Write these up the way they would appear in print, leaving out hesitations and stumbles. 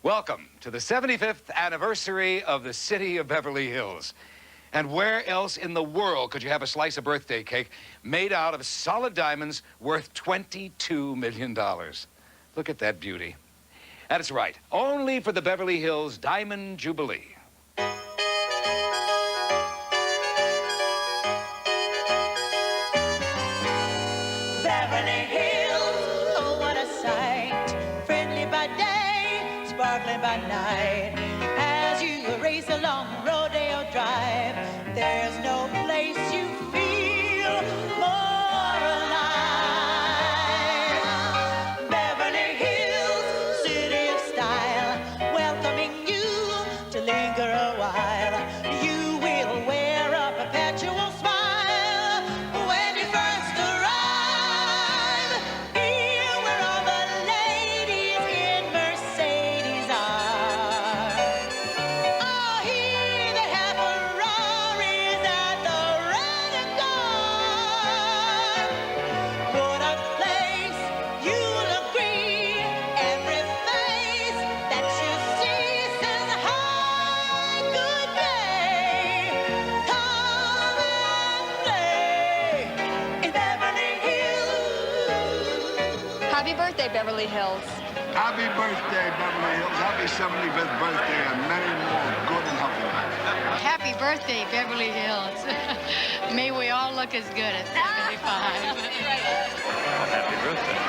Welcome to the 75th anniversary of the city of Beverly Hills. And where else in the world could you have a slice of birthday cake made out of solid diamonds worth $22 million? Look at that beauty. That's right, only for the Beverly Hills Diamond Jubilee. Beverly Hills, oh what a sight, friendly by day, sparkling by night. As you race along Rodeo Drive, there's no place you feel more alive. Beverly Hills, city of style, welcoming you to linger a while. You will wear a perpetual smile when you first arrive. Here where all the ladies in Mercedes are. Oh, here they have Ferraris at the Rent-A-Car. What a place, you'll agree. Every face that you see says hi, good day. Come and play in Beverly Hills. Happy birthday, Beverly Hills. Happy birthday, Beverly Hills. Happy 75th birthday and many more good and healthy lives. Happy birthday, Beverly Hills. May we all look as good at 75. Happy birthday.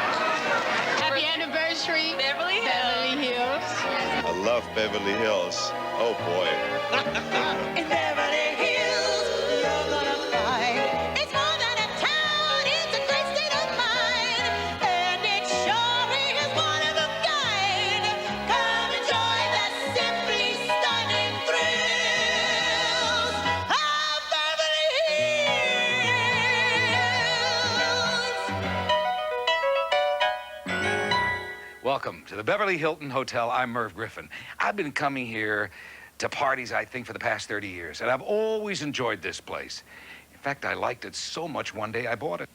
Happy anniversary, Beverly Beverly Hills. I love Beverly Hills. Oh, boy. In Beverly Hills, you're gonna find it's more than a town, it's a great state of mind. And it sure is one of a kind. Come enjoy the simply stunning thrills of Beverly Hills. Welcome to the Beverly Hilton Hotel. I'm Merv Griffin. I've been coming here to parties, I think, for the past 30 years, and I've always enjoyed this place. In fact, I liked it so much one day I bought it.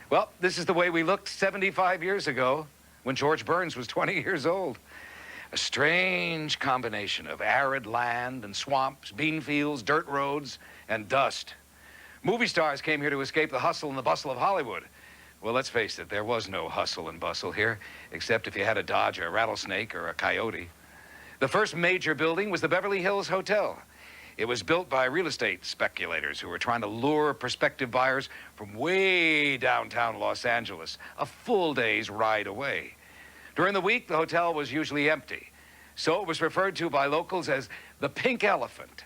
Well, this is the way we looked 75 years ago when George Burns was 20 years old. A strange combination of arid land and swamps, bean fields, dirt roads, and dust. Movie stars came here to escape the hustle and the bustle of Hollywood. Well, let's face it, there was no hustle and bustle here, except if you had to dodge a rattlesnake or a coyote. The first major building was the Beverly Hills Hotel. It was built by real estate speculators who were trying to lure prospective buyers from way downtown Los Angeles, a full day's ride away. During the week, the hotel was usually empty, so it was referred to by locals as the Pink Elephant.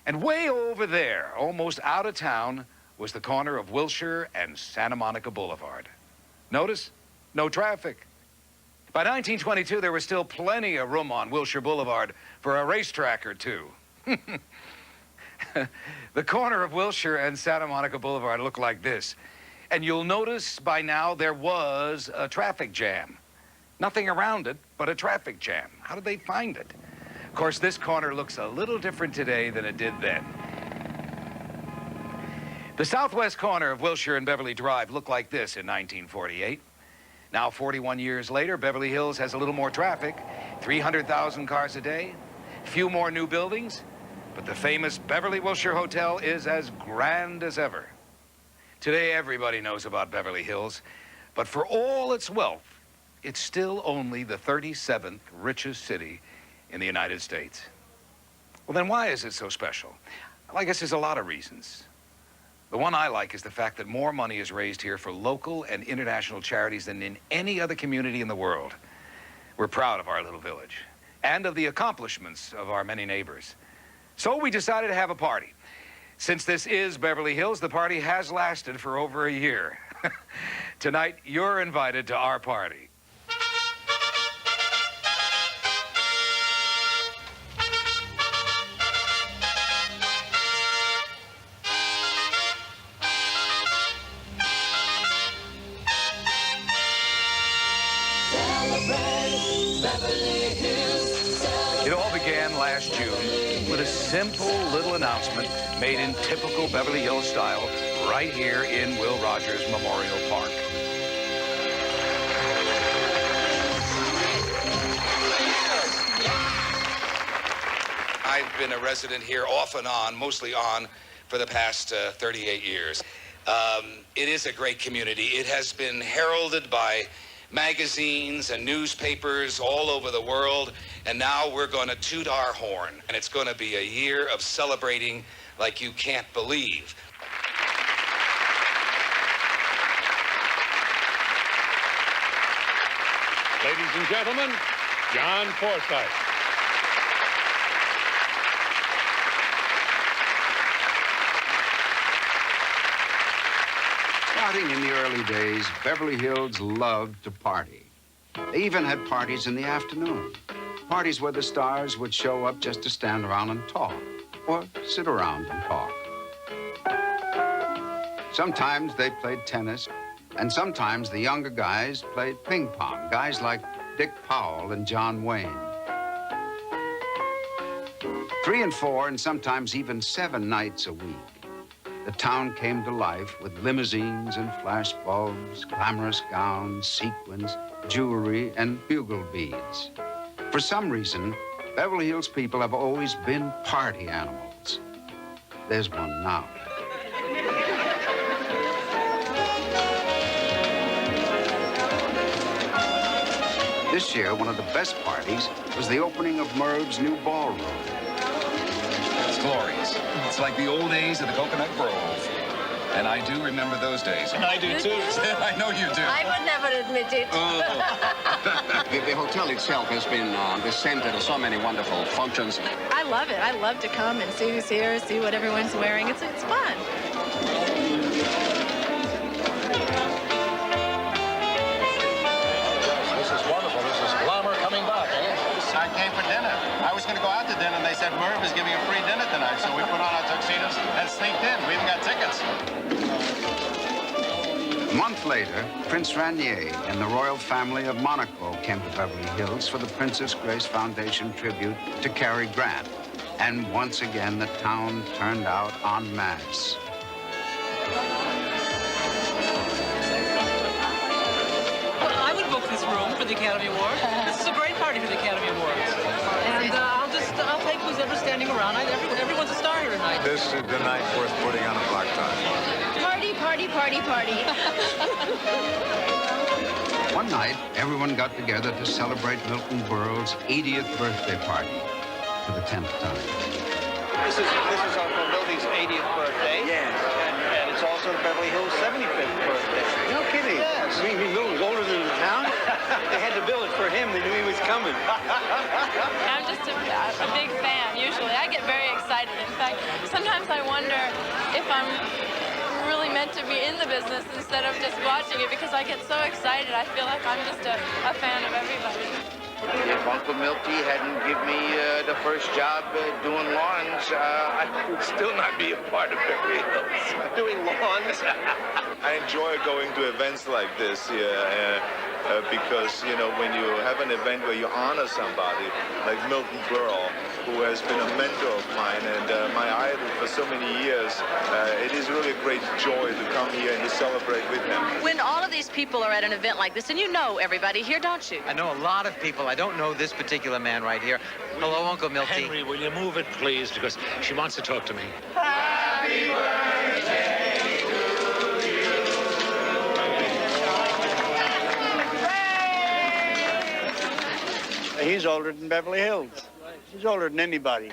And way over there, almost out of town, was the corner of Wilshire and Santa Monica Boulevard. Notice? No traffic. By 1922, there was still plenty of room on Wilshire Boulevard for a racetrack or two. The corner of Wilshire and Santa Monica Boulevard looked like this. And you'll notice by now there was a traffic jam. Nothing around it, but a traffic jam. How did they find it? Of course, this corner looks a little different today than it did then. The southwest corner of Wilshire and Beverly Drive looked like this in 1948. Now, 41 years later, Beverly Hills has a little more traffic, 300,000 cars a day, few more new buildings, but the famous Beverly Wilshire Hotel is as grand as ever. Today, everybody knows about Beverly Hills, but for all its wealth, it's still only the 37th richest city in the United States. Well, then why is it so special? Well, I guess there's a lot of reasons. The one I like is the fact that more money is raised here for local and international charities than in any other community in the world. We're proud of our little village and of the accomplishments of our many neighbors. So we decided to have a party. Since this is Beverly Hills, the party has lasted for over a year. Tonight, you're invited to our party. It all began last June with a simple little announcement made in typical Beverly Hills style right here in Will Rogers Memorial Park. been a resident here off and on, mostly on, for the past 38 years. It is a great community. It has been heralded by magazines and newspapers all over the world, and now we're going to toot our horn, and it's going to be a year of celebrating like you can't believe. Ladies and gentlemen, John Forsythe. Starting in the early days, Beverly Hills loved to party. They even had parties in the afternoon. Parties where the stars would show up just to stand around and talk, or sit around and talk. Sometimes they played tennis, and sometimes the younger guys played ping pong, guys like Dick Powell and John Wayne. 3 and 4, and sometimes even 7 nights a week, the town came to life with limousines and flash bulbs, glamorous gowns, sequins, jewelry, and bugle beads. For some reason, Beverly Hills people have always been party animals. There's one now. This year, one of the best parties was the opening of Merv's new ballroom. It's glorious. It's like the old days of the Coconut Grove. And I do remember those days. And I do too. I know you do. I would never admit it. The hotel itself has been the center of so many wonderful functions. I love it. I love to come and see who's here, see what everyone's wearing. It's fun. This is wonderful. This is glamour coming back, eh? I came for dinner. I was going to go out to dinner, and they said Merv is giving a free dinner tonight, so we put on our tuxedos and sneaked in. We even got tickets. A month later, Prince Rainier and the royal family of Monaco came to Beverly Hills for the Princess Grace Foundation tribute to Cary Grant. And once again, the town turned out en masse. Well, I would book this room for the Academy Award. This is a great party for the Academy Awards. And I'll take who's ever standing around. Everyone's a star here tonight. This is the night worth putting on a black tie. Party, party, party, party. One night, everyone got together to celebrate Milton Berle's 80th birthday party for the 10th time. This is Uncle Milty's 80th birthday. Yes. And it's also the Beverly Hills 75th birthday. No kidding. Yes. You mean Milton's older than the town? They had to bill it for him. They knew he was coming. I'm just a big fan, usually. I get very excited. In fact, sometimes I wonder if I'm really meant to be in the business instead of just watching it, because I get so excited. I feel like I'm just a fan of everybody. If Uncle Milty hadn't given me the first job doing lawns, I would still not be a part of Beverly Hills. Doing lawns. I enjoy going to events like this here because, you know, when you have an event where you honor somebody like Milton Berle, who has been a mentor of mine and my idol for so many years, it is really a great joy to come here and to celebrate with him. When all of these people are at an event like this, and you know everybody here, don't you? I know a lot of people. I don't know this particular man right here. Hello, Uncle Milty. Henry, will you move it, please? Because she wants to talk to me. Happy birthday to you. He's older than Beverly Hills. He's older than anybody.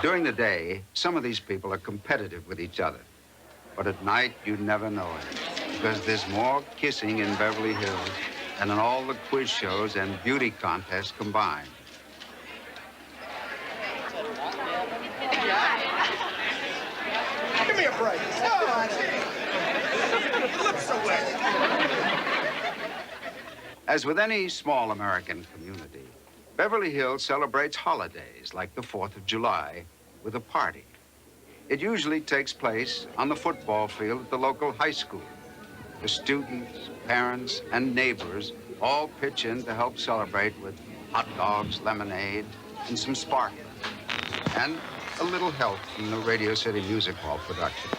During the day, some of these people are competitive with each other. But at night, you never know it, because there's more kissing in Beverly Hills than in all the quiz shows and beauty contests combined. Give me a break. Oh, you look so wet. As with any small American community, Beverly Hills celebrates holidays like the 4th of July with a party. It usually takes place on the football field at the local high school. The students, parents, and neighbors all pitch in to help celebrate with hot dogs, lemonade, and some sparkling, and a little help from the Radio City Music Hall production.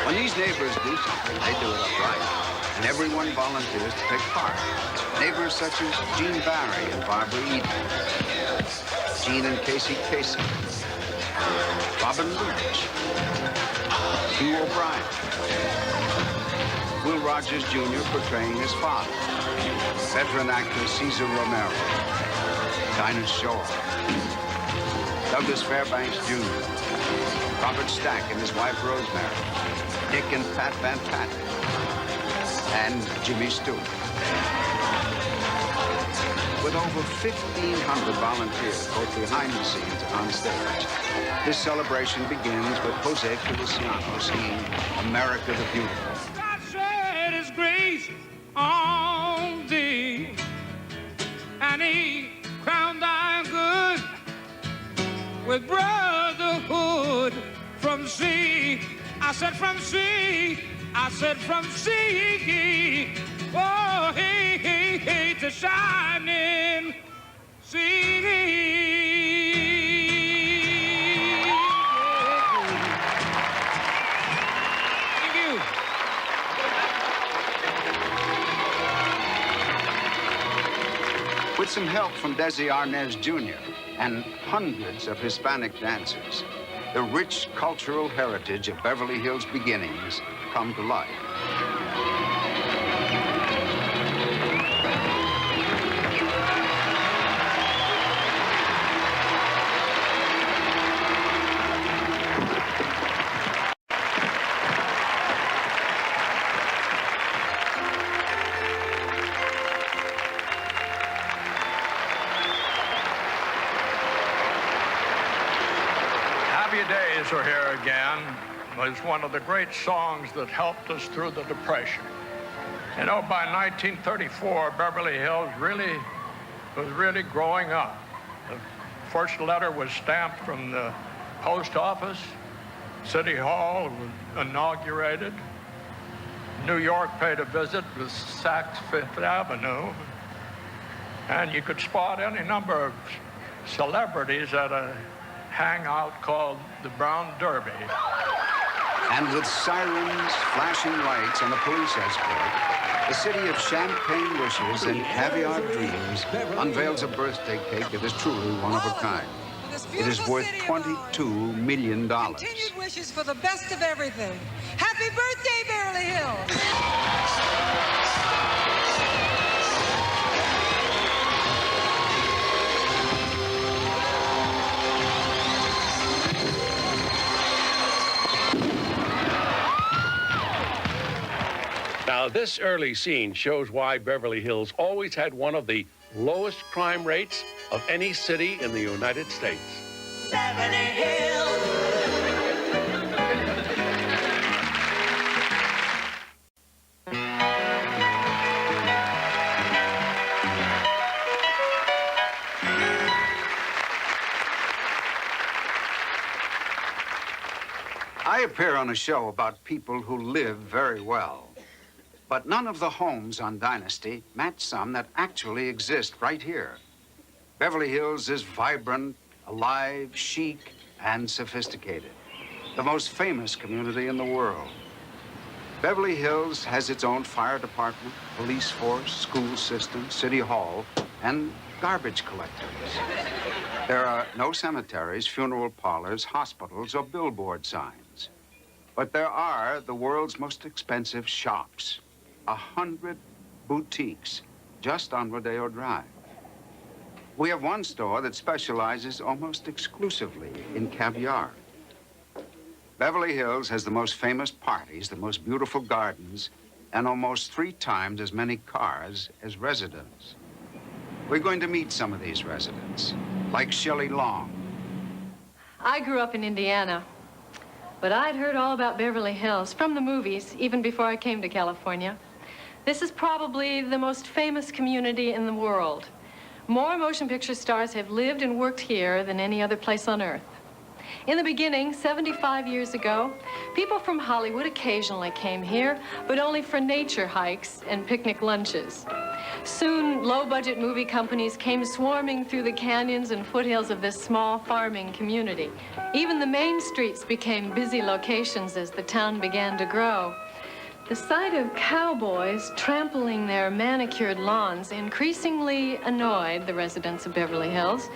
When these neighbors do something, they do it up right. and everyone volunteers to take part. Neighbors such as Jean Barry and Barbara Eden, Jean and Casey Casey, Robin Leach, Hugh O'Brien, Will Rogers Jr. portraying his father, veteran actor Cesar Romero, Dinah Shore, Douglas Fairbanks Jr., Robert Stack and his wife Rosemary, Dick and Pat Van Patten, and Jimmy Stewart. With over 1,500 volunteers, both behind the scenes and on stage, this celebration begins with Jose Feliciano singing America the Beautiful. God shed his grace on thee, and he crowned thy good with brotherhood from sea. I said from sea, I said from sea. Oh, hey, to shining sea. Thank you. With some help from Desi Arnaz Jr. and hundreds of Hispanic dancers, the rich cultural heritage of Beverly Hills beginnings come to life. Happy Days Are Here Again was one of the great songs that helped us through the Depression. You know, by 1934, Beverly Hills was really growing up. The first letter was stamped from the post office. City Hall was inaugurated. New York paid a visit with Saks Fifth Avenue. And you could spot any number of celebrities at a hangout called the Brown Derby. And with sirens, flashing lights, and a police escort, the city of champagne wishes and caviar dreams unveils a birthday cake that is truly one of a kind. It is worth $22 million. Continued wishes for the best of everything. Happy birthday, Beverly Hills! Now, this early scene shows why Beverly Hills always had one of the lowest crime rates of any city in the United States. Beverly Hills. I appear on a show about people who live very well. But none of the homes on Dynasty match some that actually exist right here. Beverly Hills is vibrant, alive, chic, and sophisticated. The most famous community in the world. Beverly Hills has its own fire department, police force, school system, city hall, and garbage collectors. There are no cemeteries, funeral parlors, hospitals, or billboard signs. But there are the world's most expensive shops. 100 boutiques just on Rodeo Drive. We have one store that specializes almost exclusively in caviar. Beverly Hills has the most famous parties, the most beautiful gardens, and almost 3 times as many cars as residents. We're going to meet some of these residents, like Shelley Long. I grew up in Indiana, but I'd heard all about Beverly Hills from the movies, even before I came to California. This is probably the most famous community in the world. More motion picture stars have lived and worked here than any other place on earth. In the beginning, 75 years ago, people from Hollywood occasionally came here, but only for nature hikes and picnic lunches. Soon, low-budget movie companies came swarming through the canyons and foothills of this small farming community. Even the main streets became busy locations as the town began to grow. The sight of cowboys trampling their manicured lawns increasingly annoyed the residents of Beverly Hills.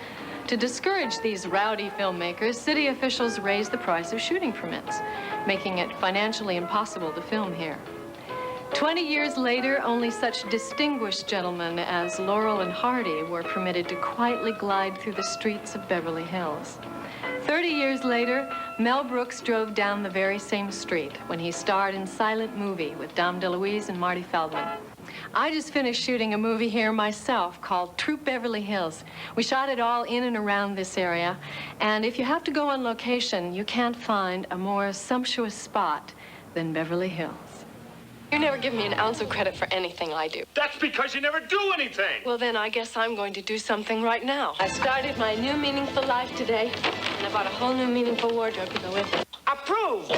To discourage these rowdy filmmakers, city officials raised the price of shooting permits, making it financially impossible to film here. 20 years later, only such distinguished gentlemen as Laurel and Hardy were permitted to quietly glide through the streets of Beverly Hills. 30 years later, Mel Brooks drove down the very same street when he starred in Silent Movie with Dom DeLuise and Marty Feldman. I just finished shooting a movie here myself called Troop Beverly Hills. We shot it all in and around this area, and if you have to go on location, you can't find a more sumptuous spot than Beverly Hills. You never give me an ounce of credit for anything I do. That's because you never do anything. Well, then I guess I'm going to do something right now. I started my new meaningful life today, and I bought a whole new meaningful wardrobe to go with it. Approve.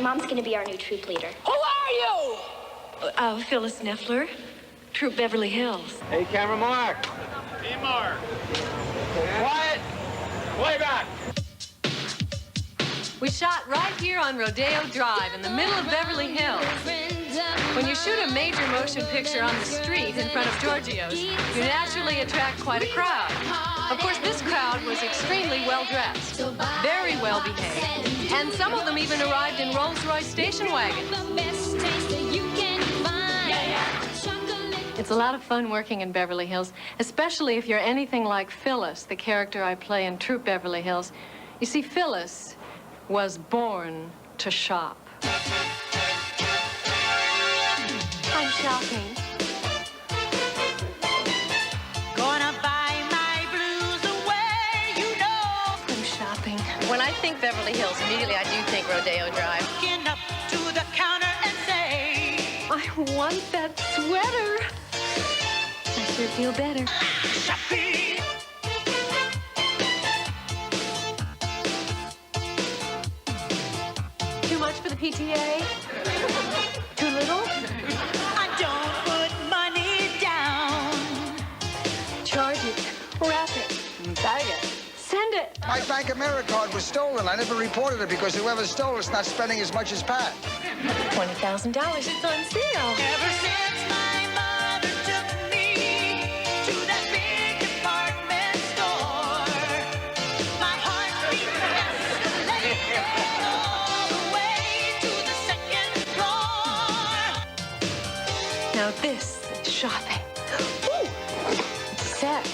Mom's gonna be our new troop leader. Who are you? Phyllis Neffler, Troop Beverly Hills. Hey, camera Mark. Hey, Mark. Quiet. Playback. We shot right here on Rodeo Drive in the middle of Beverly Hills. When you shoot a major motion picture on the street in front of Giorgio's, you naturally attract quite a crowd. Of course, this crowd was extremely well-dressed, very well-behaved, and some of them even arrived in Rolls-Royce station wagons. It's a lot of fun working in Beverly Hills, especially if you're anything like Phyllis, the character I play in Troop Beverly Hills. You see, Phyllis was born to shop. I'm shopping. Gonna buy my blues away, you know. I'm shopping. When I think Beverly Hills, immediately I do think Rodeo Drive. Looking up to the counter and say, I want that sweater. I sure feel better. shopping. Too much for the PTA? Too little? I don't put money down. Charge it, wrap it, bag it, send it. My Bank of America card was stolen. I never reported it because whoever stole it's not spending as much as Pat. $20,000, it's on sale. Ever since my mother took me to that big department store, my heart beat escalated all the way to the second floor. Now this is shopping. Ooh, it's set.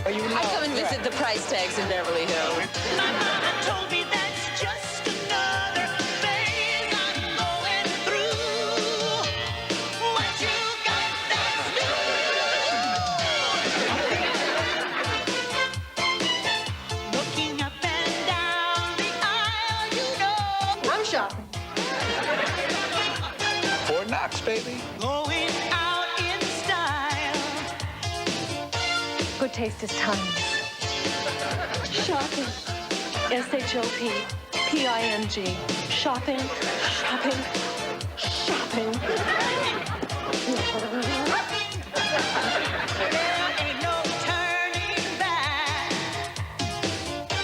I come and visit the price tags in Beverly Hills. My mother told me that's just another phase I'm going through. What you got that's new? Looking up and down the aisle, you know. I'm shopping. Fort Knox, baby. Going out in style. Good taste is timeless. Shopping. S-H-O-P-P-I-N-G. Shopping, shopping, shopping. There ain't no turning back.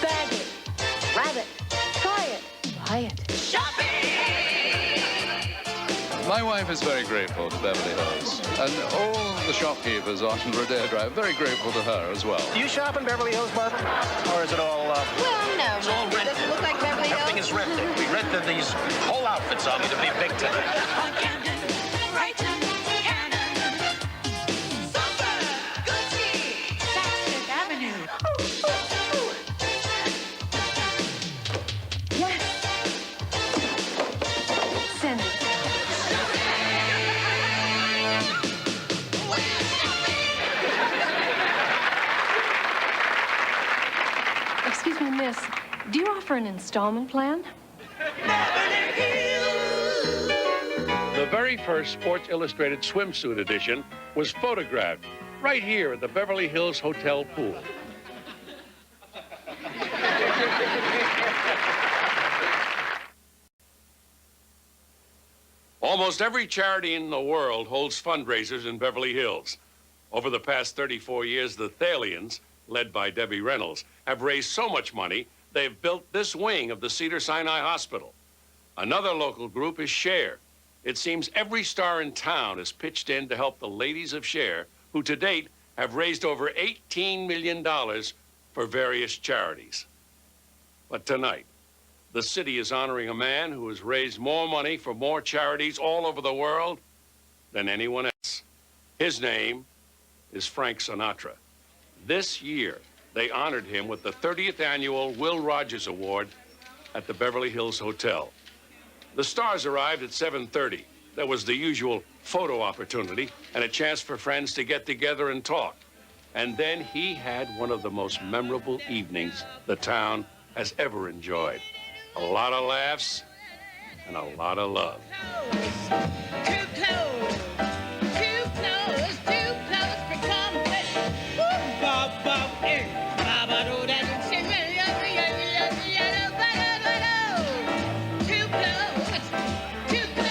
Bag it, grab it, try it, buy it. Shopping! My wife is very grateful to Beverly Hills, and all the shopkeepers on Rodeo Drive very grateful to her as well. Do you shop in Beverly Hills, Barbara? Or is it all, Well, no. It's all rented. Does it look like Beverly Hills? Everything is rented. We rented these whole outfits on me to be big time. Camden, Brighton, Cannon, Summer, Gucci, Saks Avenue. Yes. Send it. Excuse me, miss. Do you offer an installment plan? The very first Sports Illustrated swimsuit edition was photographed right here at the Beverly Hills Hotel pool. Almost every charity in the world holds fundraisers in Beverly Hills. Over the past 34 years, the Thalians, led by Debbie Reynolds, have raised so much money, they've built this wing of the Cedar-Sinai Hospital. Another local group is SHARE, it seems every star in town has pitched in to help the ladies of Cher, who to date have raised over $18 million for various charities. But tonight, the city is honoring a man who has raised more money for more charities all over the world than anyone else. His name is Frank Sinatra. This year, they honored him with the 30th annual Will Rogers Award at the Beverly Hills Hotel. The stars arrived at 7:30. There was the usual photo opportunity and a chance for friends to get together and talk. And then he had one of the most memorable evenings the town has ever enjoyed. A lot of laughs and a lot of love. Too close, too close, too close for comfort. Woo! Bob, Bob, eh. Baba, do that. Too close, too close, too close, too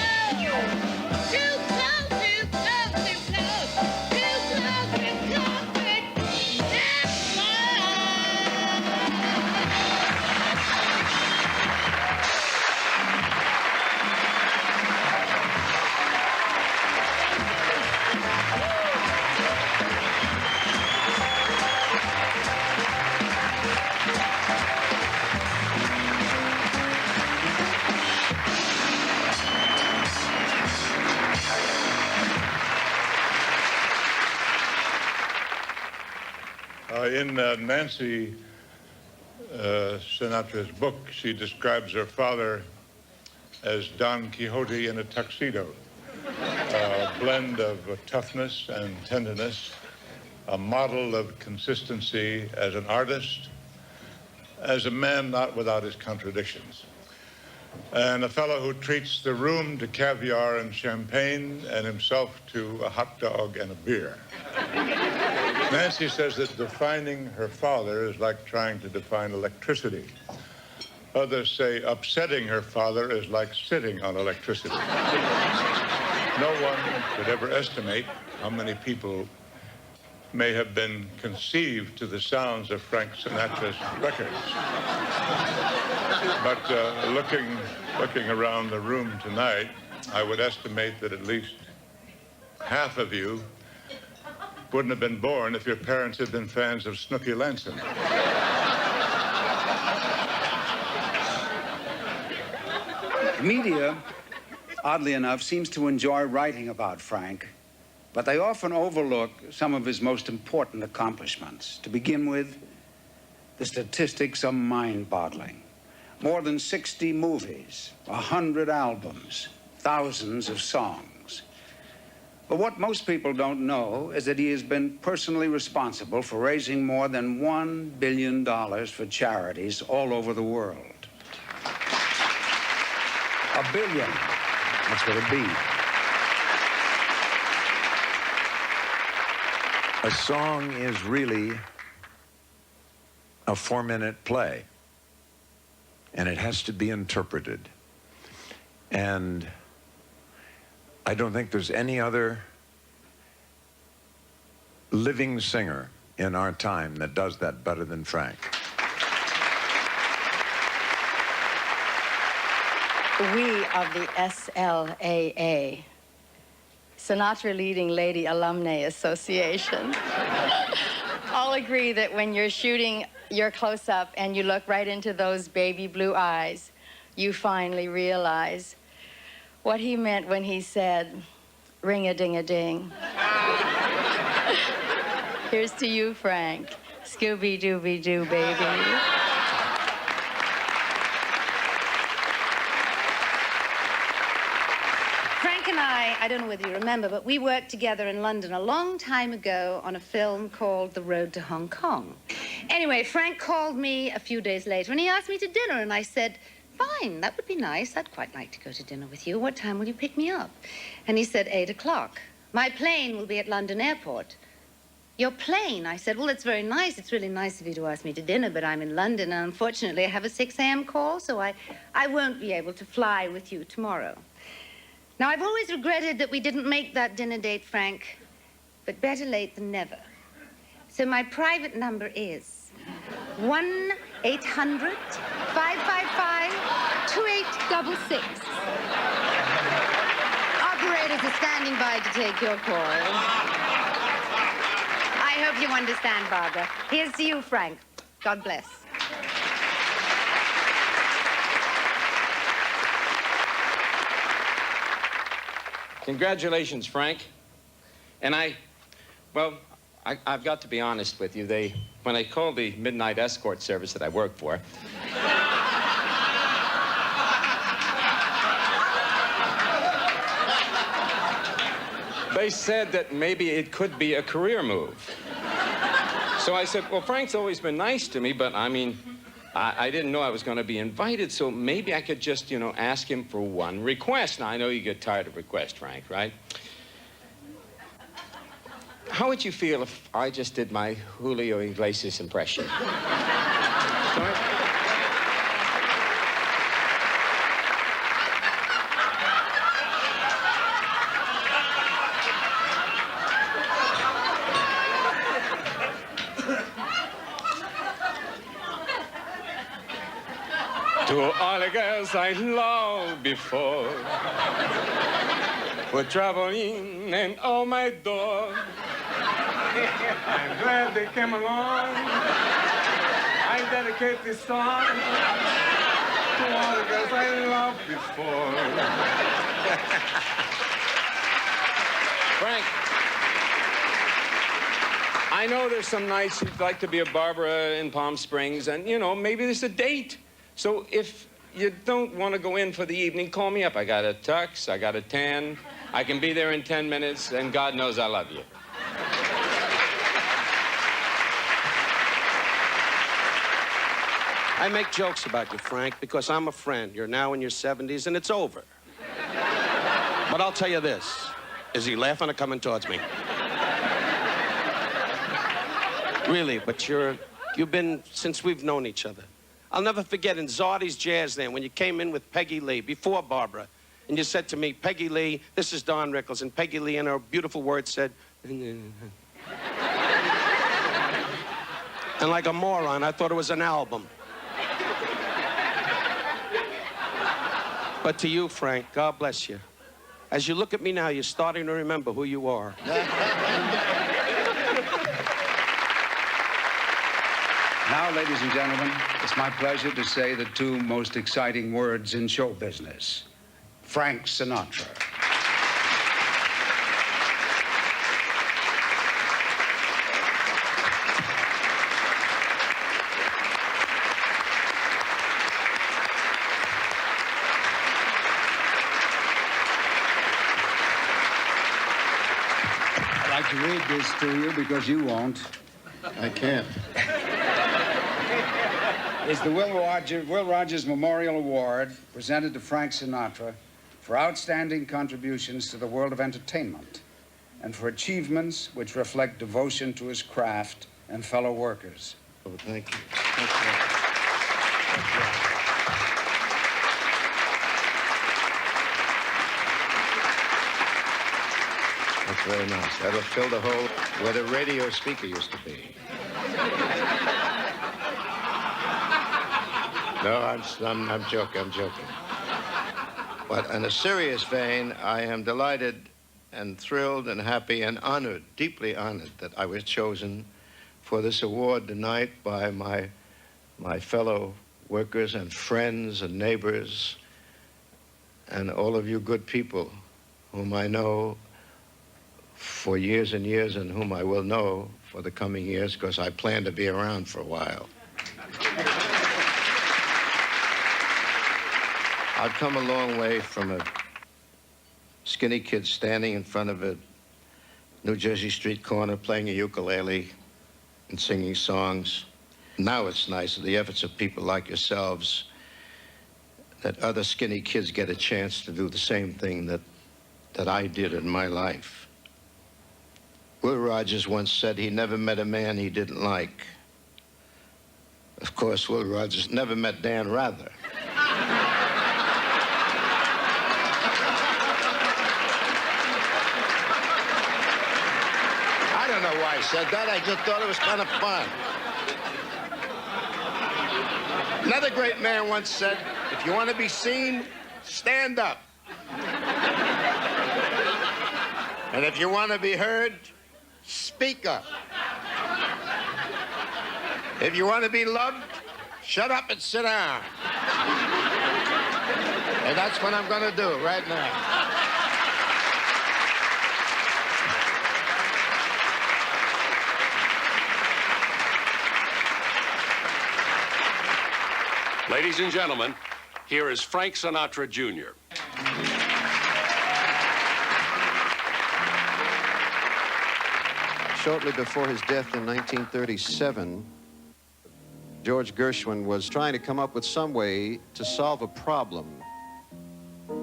close, too close, too close for comfort. In Nancy Sinatra's book, she describes her father as Don Quixote in a tuxedo, a blend of toughness and tenderness, a model of consistency as an artist, as a man not without his contradictions, and a fellow who treats the room to caviar and champagne and himself to a hot dog and a beer. Nancy says that defining her father is like trying to define electricity. Others say upsetting her father is like sitting on electricity. No one could ever estimate how many people may have been conceived to the sounds of Frank Sinatra's records. But looking around the room tonight, I would estimate that at least half of you wouldn't have been born if your parents had been fans of Snooky Lanson. The media, oddly enough, seems to enjoy writing about Frank, but they often overlook some of his most important accomplishments. To begin with, the statistics are mind-boggling. More than 60 movies, 100 albums, thousands of songs. But what most people don't know is that he has been personally responsible for raising more than $1 billion for charities all over the world. $1 billion. That's what it be. A song is really a 4-minute play, and it has to be interpreted. And I don't think there's any other living singer in our time that does that better than Frank. We of the SLAA, Sinatra Leading Lady Alumni Association, all agree that when you're shooting your close-up and you look right into those baby blue eyes, you finally realize what he meant when he said, ring-a-ding-a-ding. Here's to you, Frank. Scooby-Dooby-Doo, baby. Frank and I don't know whether you remember, but we worked together in London a long time ago on a film called The Road to Hong Kong. Anyway, Frank called me a few days later and he asked me to dinner, and I said, fine, that would be nice. I'd quite like to go to dinner with you. What time will you pick me up? And he said, 8 o'clock. My plane will be at London Airport. Your plane? I said, well, it's very nice. It's really nice of you to ask me to dinner, but I'm in London, and unfortunately I have a 6 a.m. call, so I won't be able to fly with you tomorrow. Now, I've always regretted that we didn't make that dinner date, Frank, but better late than never. So my private number is 1-800-555-2866. are standing by to take your call. I hope you understand, Barbara. Here's to you, Frank. God bless. Congratulations, Frank. And I've got to be honest with you. When I called the midnight escort service that I work for, they said that maybe it could be a career move. So I said, well, Frank's always been nice to me, but I mean, I didn't know I was going to be invited, so maybe I could just, ask him for one request. Now, I know you get tired of requests, Frank, right? How would you feel if I just did my Julio Iglesias impression? To all the girls I loved before were traveling and oh my door. I'm glad they came along. I dedicate this song to all the girls I loved before. Frank, I know there's some nights you'd like to be a Barbara in Palm Springs, and, maybe there's a date. So if you don't want to go in for the evening, call me up. I got a tux, I got a tan. I can be there in 10 minutes, and God knows I love you. I make jokes about you, Frank, because I'm a friend. You're now in your 70s, and it's over. But I'll tell you this. Is he laughing or coming towards me? Really, but you've been since we've known each other. I'll never forget in Zardy's Jazz then, when you came in with Peggy Lee, before Barbara, and you said to me, Peggy Lee, this is Don Rickles, and Peggy Lee in her beautiful words said, and like a moron, I thought it was an album. But to you, Frank, God bless you. As you look at me now, you're starting to remember who you are. Now, ladies and gentlemen, it's my pleasure to say the two most exciting words in show business. Frank Sinatra. I'd like to read this to you because you won't. I can't. It's the Will Rogers Memorial Award presented to Frank Sinatra for outstanding contributions to the world of entertainment and for achievements which reflect devotion to his craft and fellow workers. Oh, thank you. That's very nice. That'll fill the hole where the radio speaker used to be. No, I'm joking. But in a serious vein, I am delighted and thrilled and happy and honored, deeply honored, that I was chosen for this award tonight by my fellow workers and friends and neighbors and all of you good people whom I know for years and years and whom I will know for the coming years because I plan to be around for a while. I've come a long way from a skinny kid standing in front of a New Jersey street corner playing a ukulele and singing songs. Now it's nice, the efforts of people like yourselves, that other skinny kids get a chance to do the same thing that I did in my life. Will Rogers once said he never met a man he didn't like. Of course, Will Rogers never met Dan Rather. I don't know why I said that. I just thought it was kind of fun. Another great man once said, if you want to be seen, stand up. And if you want to be heard, speak up. If you want to be loved, shut up and sit down. And that's what I'm going to do right now. Ladies and gentlemen, here is Frank Sinatra, Jr. Shortly before his death in 1937, George Gershwin was trying to come up with some way to solve a problem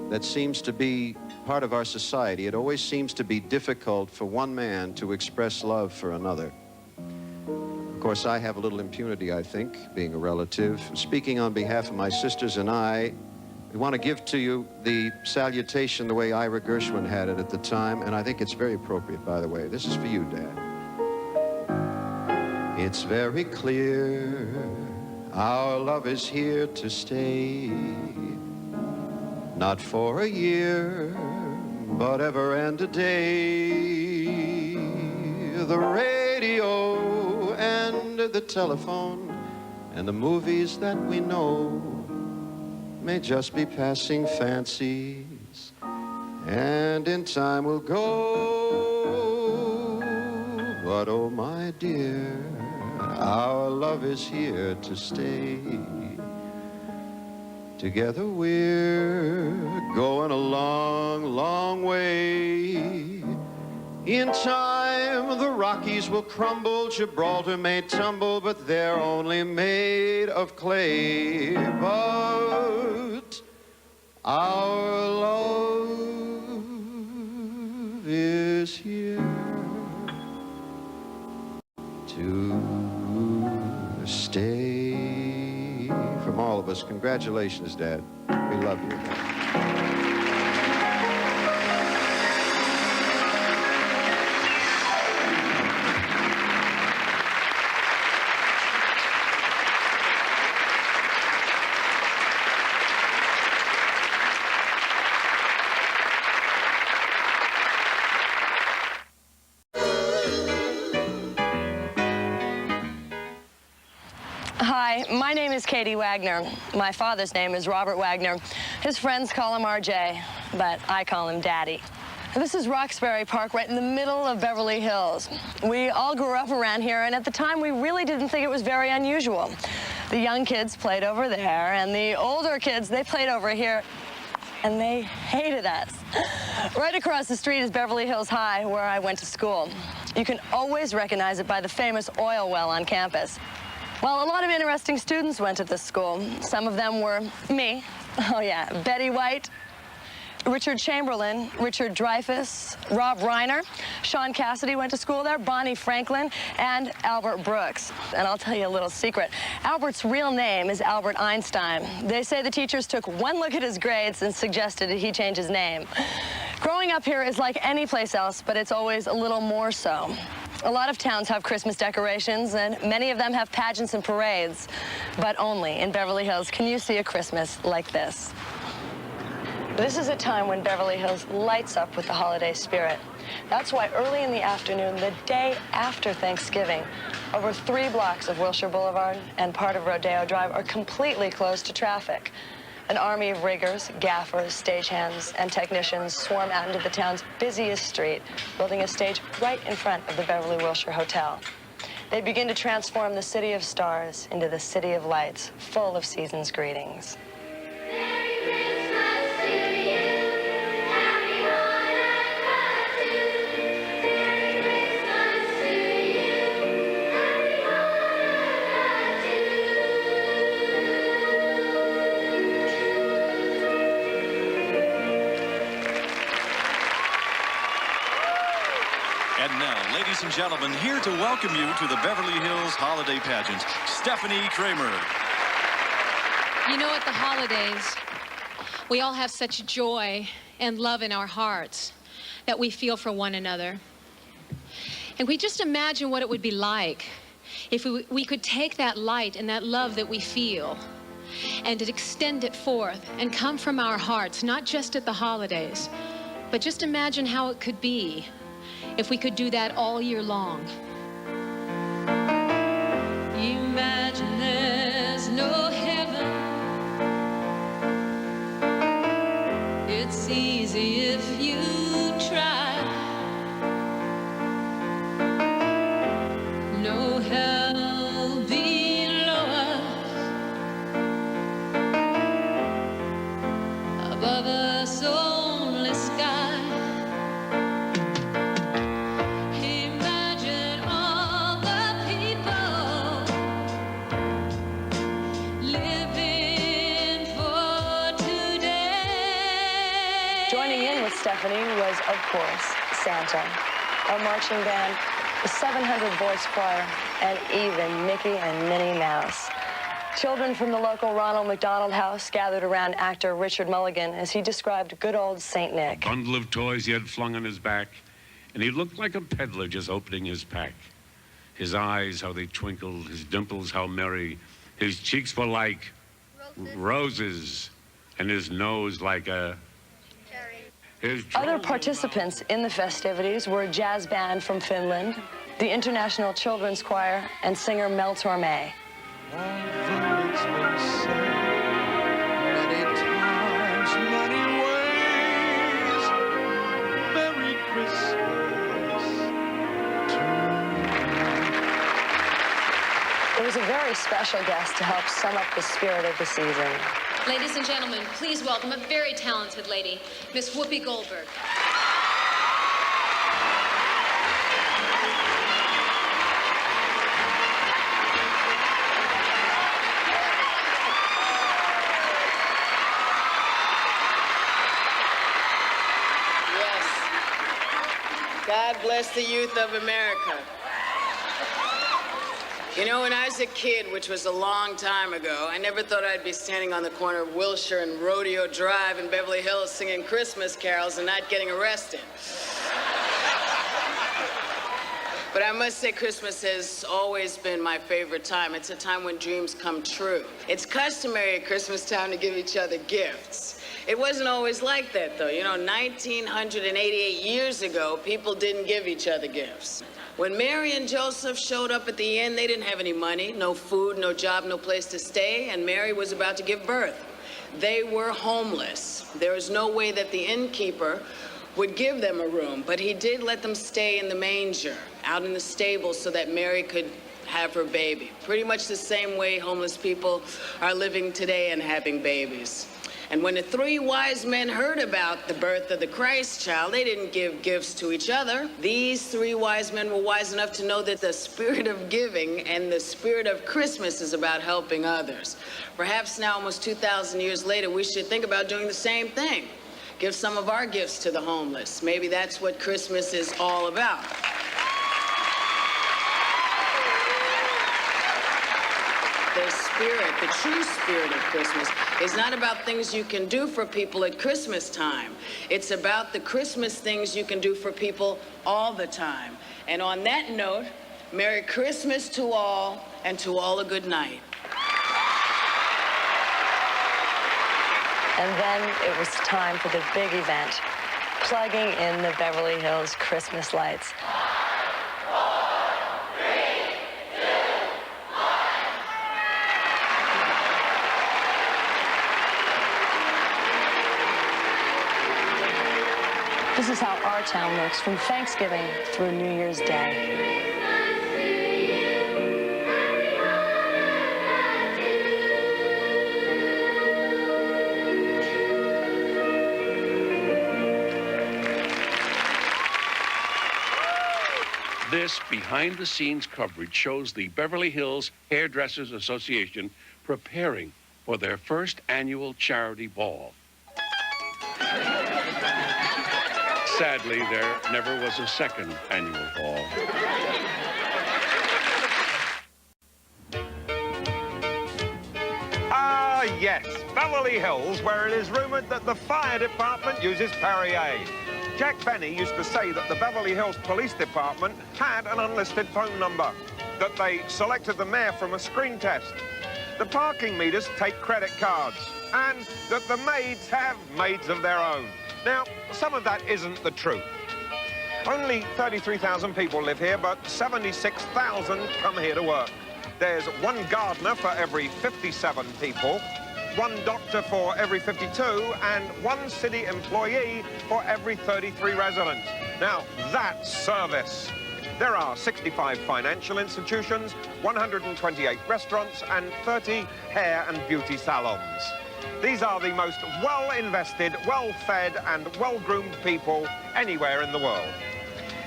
that seems to be part of our society. It always seems to be difficult for one man to express love for another. Of course, I have a little impunity, I think, being a relative. Speaking on behalf of my sisters and I, we want to give to you the salutation the way Ira Gershwin had it at the time, and I think it's very appropriate, by the way. This is for you, Dad. It's very clear our love is here to stay, not for a year, but ever and a day. The radio and the telephone and the movies that we know may just be passing fancies, and in time will go. But oh my dear, our love is here to stay. Together we're going a long, long way. In time, the Rockies will crumble, Gibraltar may tumble, but they're only made of clay. But our love is here to stay. From all of us, congratulations, Dad. We love you. Hi, my name is Katie Wagner. My father's name is Robert Wagner. His friends call him RJ, but I call him Daddy. This is Roxbury Park, right in the middle of Beverly Hills. We all grew up around here, and at the time, we really didn't think it was very unusual. The young kids played over there, and the older kids, they played over here, and they hated us. Right across the street is Beverly Hills High, where I went to school. You can always recognize it by the famous oil well on campus. Well, a lot of interesting students went to this school. Some of them were me. Oh, yeah, Betty White, Richard Chamberlain, Richard Dreyfuss, Rob Reiner, Sean Cassidy went to school there, Bonnie Franklin, and Albert Brooks. And I'll tell you a little secret. Albert's real name is Albert Einstein. They say the teachers took one look at his grades and suggested that he change his name. Growing up here is like any place else, but it's always a little more so. A lot of towns have Christmas decorations, and many of them have pageants and parades. But only in Beverly Hills can you see a Christmas like this. This is a time when Beverly Hills lights up with the holiday spirit. That's why early in the afternoon, the day after Thanksgiving, over 3 blocks of Wilshire Boulevard and part of Rodeo Drive are completely closed to traffic. An army of riggers, gaffers, stagehands, and technicians swarm out into the town's busiest street, building a stage right in front of the Beverly Wilshire Hotel. They begin to transform the city of stars into the city of lights, full of season's greetings. And now, ladies and gentlemen, here to welcome you to the Beverly Hills Holiday Pageant, Stephanie Kramer. You know, at the holidays, we all have such joy and love in our hearts that we feel for one another. And we just imagine what it would be like if we could take that light and that love that we feel and extend it forth and come from our hearts, not just at the holidays, but just imagine how it could be if we could do that all year long. Imagine there's no heaven. It's easy if you try. No hell below us, above us only sky. Imagine all the people living for today. Joining in with Stephanie was, of course, Santa, our marching band, the 700-voice choir, and even Mickey and Minnie Mouse. Children from the local Ronald McDonald House gathered around actor Richard Mulligan as he described good old St. Nick. A bundle of toys he had flung on his back, and he looked like a peddler just opening his pack. His eyes, how they twinkled, his dimples, how merry. His cheeks were like roses, and his nose like a... Other participants in the festivities were a jazz band from Finland, the International Children's Choir, and singer Mel Torme. Merry Christmas. There was a very special guest to help sum up the spirit of the season. Ladies and gentlemen, please welcome a very talented lady, Miss Whoopi Goldberg. Yes. God bless the youth of America. You know, when I was a kid, which was a long time ago, I never thought I'd be standing on the corner of Wilshire and Rodeo Drive in Beverly Hills singing Christmas carols and not getting arrested. But I must say Christmas has always been my favorite time. It's a time when dreams come true. It's customary at Christmas time to give each other gifts. It wasn't always like that, though. You know, 1988 years ago, people didn't give each other gifts. When Mary and Joseph showed up at the inn, they didn't have any money, no food, no job, no place to stay, and Mary was about to give birth. They were homeless. There was no way that the innkeeper would give them a room, but he did let them stay in the manger, out in the stable, so that Mary could have her baby. Pretty much the same way homeless people are living today and having babies. And when the three wise men heard about the birth of the Christ child, they didn't give gifts to each other. These three wise men were wise enough to know that the spirit of giving and the spirit of Christmas is about helping others. Perhaps now, almost 2,000 years later, we should think about doing the same thing. Give some of our gifts to the homeless. Maybe that's what Christmas is all about. The spirit, the true spirit of Christmas, is not about things you can do for people at Christmas time. It's about the Christmas things you can do for people all the time. And on that note, Merry Christmas to all, and to all a good night. And then it was time for the big event, plugging in the Beverly Hills Christmas lights. This is how our town looks from Thanksgiving through New Year's Day. This behind-the-scenes coverage shows the Beverly Hills Hairdressers Association preparing for their first annual charity ball. Sadly, there never was a second annual ball. Ah, yes, Beverly Hills, where it is rumored that the fire department uses Perrier. Jack Benny used to say that the Beverly Hills Police Department had an unlisted phone number, that they selected the mayor from a screen test. The parking meters take credit cards, and that the maids have maids of their own. Now, some of that isn't the truth. Only 33,000 people live here, but 76,000 come here to work. There's one gardener for every 57 people, one doctor for every 52, and one city employee for every 33 residents. Now, that's service. There are 65 financial institutions, 128 restaurants, and 30 hair and beauty salons. These are the most well-invested, well-fed, and well-groomed people anywhere in the world.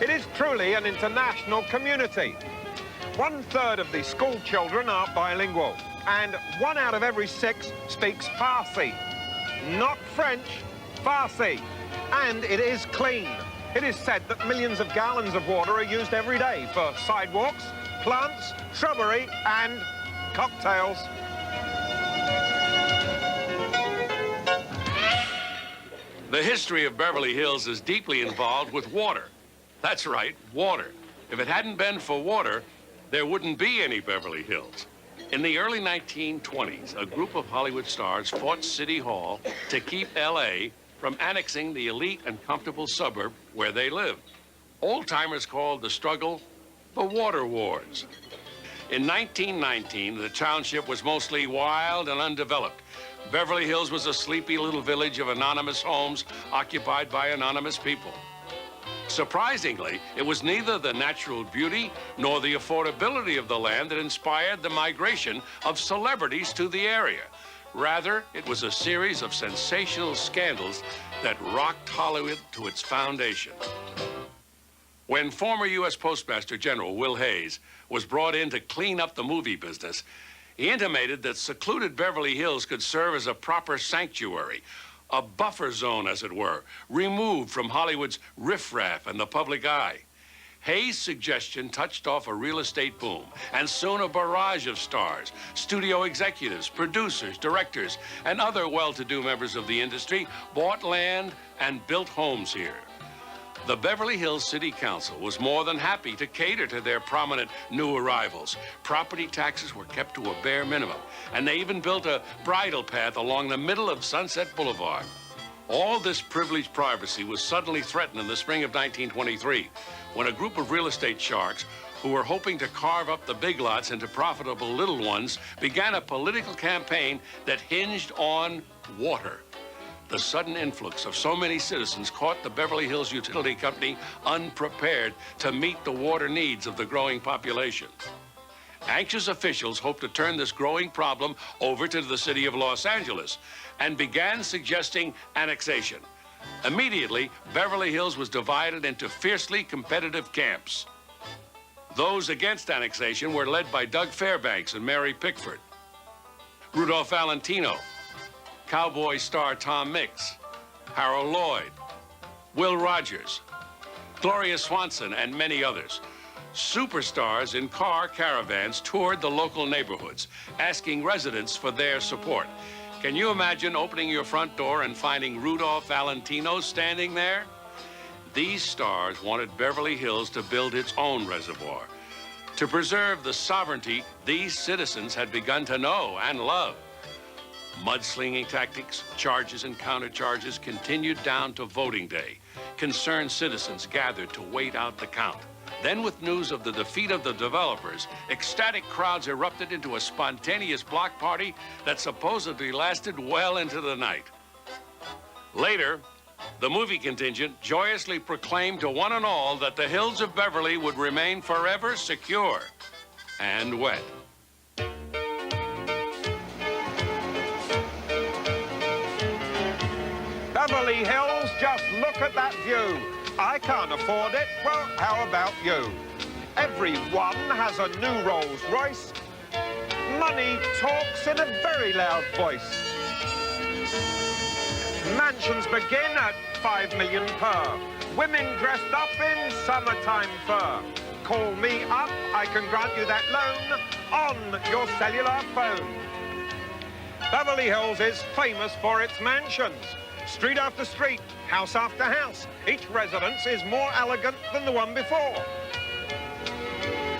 It is truly an international community. 1/3 of the school children are bilingual, and 1 out of every 6 speaks Farsi. Not French, Farsi. And it is clean. It is said that millions of gallons of water are used every day for sidewalks, plants, shrubbery, and cocktails. The history of Beverly Hills is deeply involved with water. That's right, water. If it hadn't been for water, there wouldn't be any Beverly Hills. In the early 1920s, a group of Hollywood stars fought City Hall to keep L.A. from annexing the elite and comfortable suburb where they lived. Old-timers called the struggle the Water Wars. In 1919, the township was mostly wild and undeveloped. Beverly Hills was a sleepy little village of anonymous homes occupied by anonymous people. Surprisingly, it was neither the natural beauty nor the affordability of the land that inspired the migration of celebrities to the area. Rather, it was a series of sensational scandals that rocked Hollywood to its foundation. When former U.S. Postmaster General Will Hayes was brought in to clean up the movie business, he intimated that secluded Beverly Hills could serve as a proper sanctuary, a buffer zone, as it were, removed from Hollywood's riffraff and the public eye. Hayes' suggestion touched off a real estate boom, and soon a barrage of stars, studio executives, producers, directors, and other well-to-do members of the industry bought land and built homes here. The Beverly Hills City Council was more than happy to cater to their prominent new arrivals. Property taxes were kept to a bare minimum, and they even built a bridle path along the middle of Sunset Boulevard. All this privileged privacy was suddenly threatened in the spring of 1923, when a group of real estate sharks who were hoping to carve up the big lots into profitable little ones began a political campaign that hinged on water. The sudden influx of so many citizens caught the Beverly Hills Utility Company unprepared to meet the water needs of the growing population. Anxious officials hoped to turn this growing problem over to the city of Los Angeles and began suggesting annexation. Immediately, Beverly Hills was divided into fiercely competitive camps. Those against annexation were led by Doug Fairbanks and Mary Pickford, Rudolph Valentino, Cowboy star Tom Mix, Harold Lloyd, Will Rogers, Gloria Swanson, and many others. Superstars in car caravans toured the local neighborhoods, asking residents for their support. Can you imagine opening your front door and finding Rudolph Valentino standing there? These stars wanted Beverly Hills to build its own reservoir, to preserve the sovereignty these citizens had begun to know and love. Mudslinging tactics, charges and countercharges continued down to voting day. Concerned citizens gathered to wait out the count. Then, with news of the defeat of the developers, ecstatic crowds erupted into a spontaneous block party that supposedly lasted well into the night. Later, the movie contingent joyously proclaimed to one and all that the hills of Beverly would remain forever secure and wet. Beverly Hills, just look at that view. I can't afford it. Well, how about you? Everyone has a new Rolls Royce. Money talks in a very loud voice. Mansions begin at $5 million per. Women dressed up in summertime fur. Call me up, I can grant you that loan on your cellular phone. Beverly Hills is famous for its mansions. Street after street, house after house. Each residence is more elegant than the one before.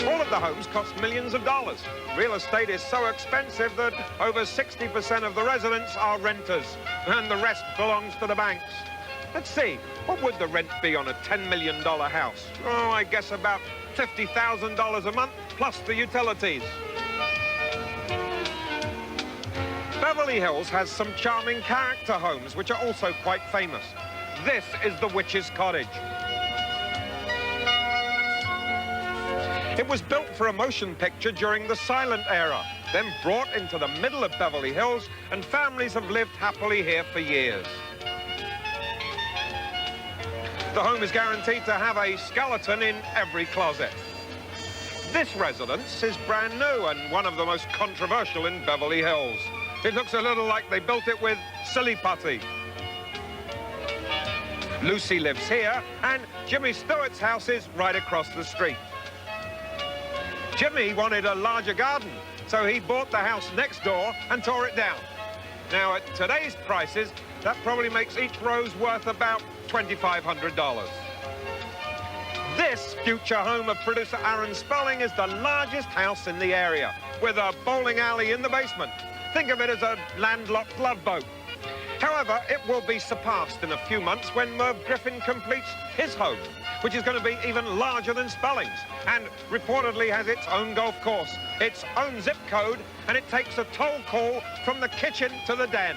All of the homes cost millions of dollars. Real estate is so expensive that over 60% of the residents are renters, and the rest belongs to the banks. Let's see, what would the rent be on a $10 million house? Oh, I guess about $50,000 a month, plus the utilities. Beverly Hills has some charming character homes, which are also quite famous. This is the Witch's Cottage. It was built for a motion picture during the silent era, then brought into the middle of Beverly Hills, and families have lived happily here for years. The home is guaranteed to have a skeleton in every closet. This residence is brand new and one of the most controversial in Beverly Hills. It looks a little like they built it with silly putty. Lucy lives here, and Jimmy Stewart's house is right across the street. Jimmy wanted a larger garden, so he bought the house next door and tore it down. Now, at today's prices, that probably makes each rose worth about $2,500. This future home of producer Aaron Spelling is the largest house in the area, with a bowling alley in the basement. Think of it as a landlocked love boat. However, it will be surpassed in a few months when Merv Griffin completes his home, which is going to be even larger than Spelling's, and reportedly has its own golf course, its own zip code, and it takes a toll call from the kitchen to the den.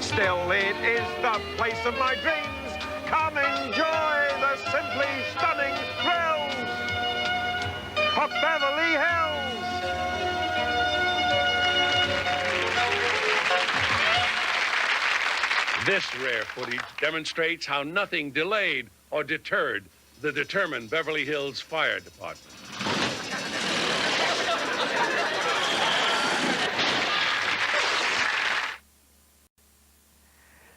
Still, it is the place of my dreams. Come enjoy the simply stunning thrills of Beverly Hills. This rare footage demonstrates how nothing delayed or deterred the determined Beverly Hills Fire Department.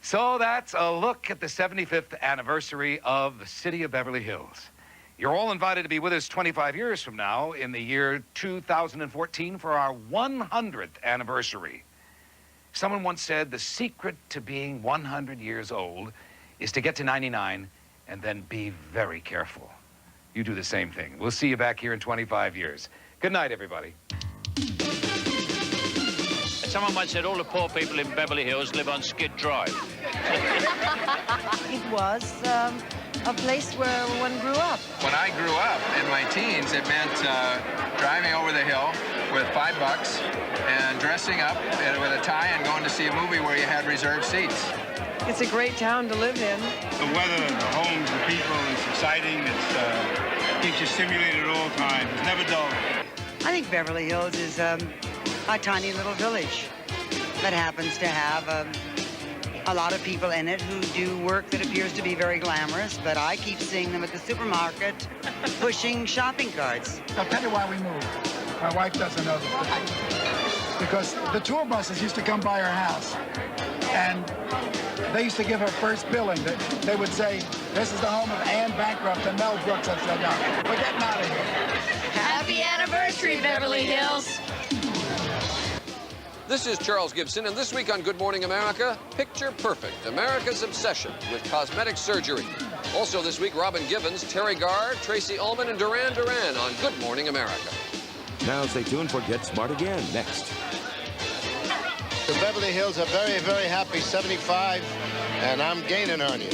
So that's a look at the 75th anniversary of the city of Beverly Hills. You're all invited to be with us 25 years from now in the year 2014 for our 100th anniversary. Someone once said the secret to being 100 years old is to get to 99 and then be very careful. You do the same thing. We'll see you back here in 25 years. Good night, everybody. Someone once said all the poor people in Beverly Hills live on Skid Drive. It was a place where one grew up. When I grew up in my teens, it meant driving over the hill with $5 and dressing up with a tie and going to see a movie where you had reserved seats. It's a great town to live in. The weather, the homes, the people, it's exciting. It keeps you stimulated at all times. It's never dull. I think Beverly Hills is a tiny little village that happens to have a lot of people in it who do work that appears to be very glamorous, but I keep seeing them at the supermarket pushing shopping carts. I'll tell you why we moved. My wife doesn't know this. Because the tour buses used to come by our house, and they used to give her first billing. They would say, this is the home of Anne Bancroft and Mel Brooks. I said, no, we're getting out of here. Happy anniversary, Beverly Hills. This is Charles Gibson, and this week on Good Morning America, Picture Perfect, America's obsession with cosmetic surgery. Also this week, Robin Givens, Terry Garr, Tracy Ullman, and Duran Duran on Good Morning America. Now stay tuned for Get Smart Again next. The Beverly Hills are very, very happy 75, and I'm gaining on you.